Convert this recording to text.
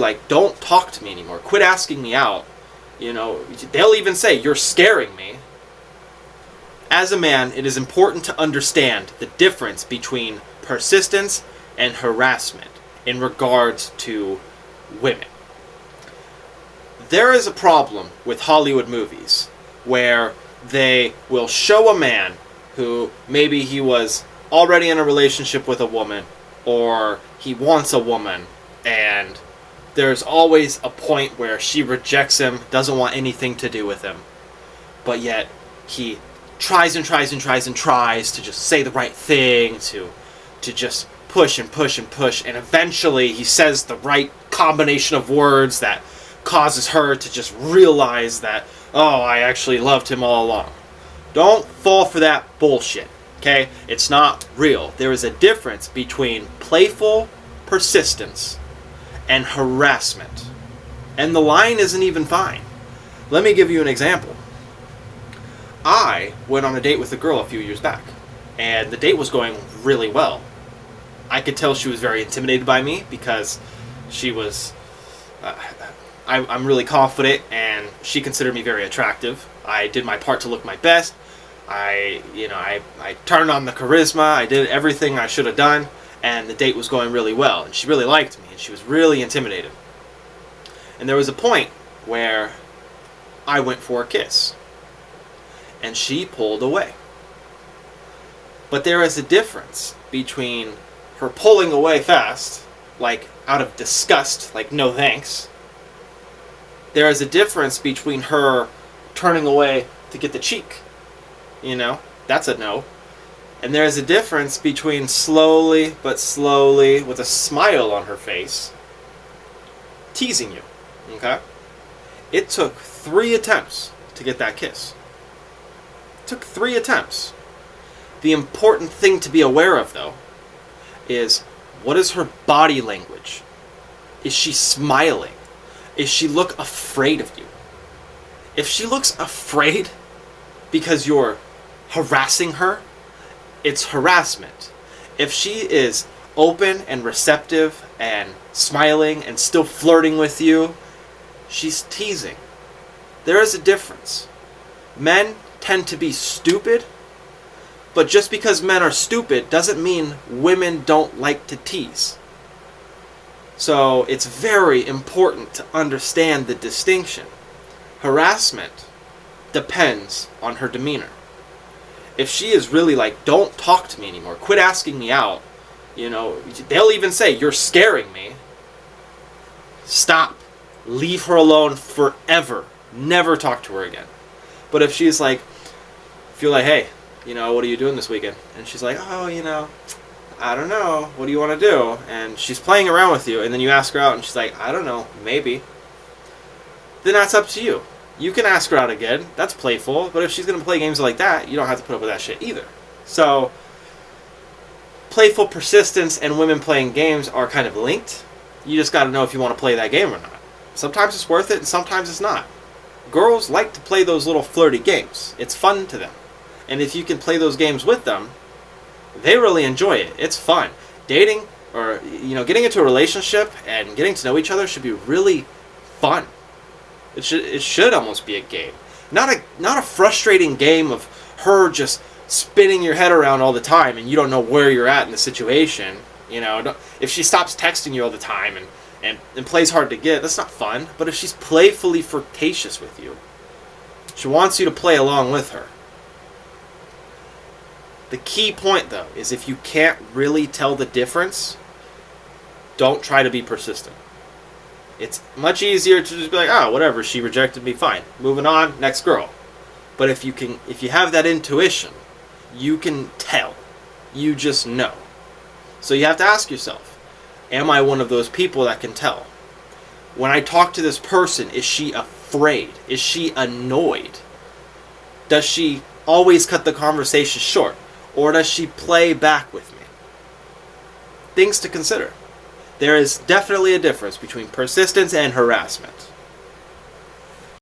like, don't talk to me anymore. Quit asking me out. You know, they'll even say, you're scaring me. As a man, it is important to understand the difference between persistence and harassment in regards to women. There is a problem with Hollywood movies where they will show a man who maybe he was already in a relationship with a woman, or he wants a woman, and there's always a point where she rejects him, doesn't want anything to do with him, but yet he tries and tries and tries and tries to just say the right thing, to just push and push and push, and eventually he says the right combination of words that causes her to just realize that, oh, I actually loved him all along. Don't fall for that bullshit, okay? It's not real. There is a difference between playful persistence and harassment. And the line isn't even fine. Let me give you an example. I went on a date with a girl a few years back, and the date was going really well. I could tell she was very intimidated by me because she was... I'm really confident, and she considered me very attractive. I did my part to look my best. I turned on the charisma. I did everything I should have done, and the date was going really well. And she really liked me, and she was really intimidated. And there was a point where I went for a kiss, and she pulled away. But there is a difference between her pulling away fast, like out of disgust, like no thanks. There is a difference between her turning away to get the cheek. You know, that's a no. And there is a difference between slowly but slowly, with a smile on her face, teasing you. Okay? It took 3 attempts to get that kiss. It took 3 attempts. The important thing to be aware of, though, is what is her body language? Is she smiling? Is she look afraid of you? If she looks afraid because you're harassing her, it's harassment. If she is open and receptive and smiling and still flirting with you, she's teasing. There is a difference. Men tend to be stupid, but just because men are stupid doesn't mean women don't like to tease. So it's very important to understand the distinction. Harassment depends on her demeanor. If she is really like, don't talk to me anymore, quit asking me out, you know, they'll even say, you're scaring me. Stop. Leave her alone forever. Never talk to her again. But if she's like, feel like, hey, you know, what are you doing this weekend? And she's like, oh, you know, I don't know, what do you want to do? And she's playing around with you, and then you ask her out, and she's like, I don't know, maybe. Then that's up to you. You can ask her out again, that's playful, but if she's going to play games like that, you don't have to put up with that shit either. So, playful persistence and women playing games are kind of linked. You just got to know if you want to play that game or not. Sometimes it's worth it, and sometimes it's not. Girls like to play those little flirty games. It's fun to them. And if you can play those games with them, they really enjoy it. It's fun. Dating, or, you know, getting into a relationship and getting to know each other should be really fun. It should almost be a game. Not a frustrating game of her just spinning your head around all the time and you don't know where you're at in the situation. You know, if she stops texting you all the time and plays hard to get, that's not fun. But if she's playfully flirtatious with you, she wants you to play along with her. The key point, though, is if you can't really tell the difference, don't try to be persistent. It's much easier to just be like, oh, whatever, she rejected me, fine. Moving on, next girl. But if you have that intuition, you can tell. You just know. So you have to ask yourself, am I one of those people that can tell? When I talk to this person, is she afraid? Is she annoyed? Does she always cut the conversation short? Or does she play back with me? Things to consider. There is definitely a difference between persistence and harassment.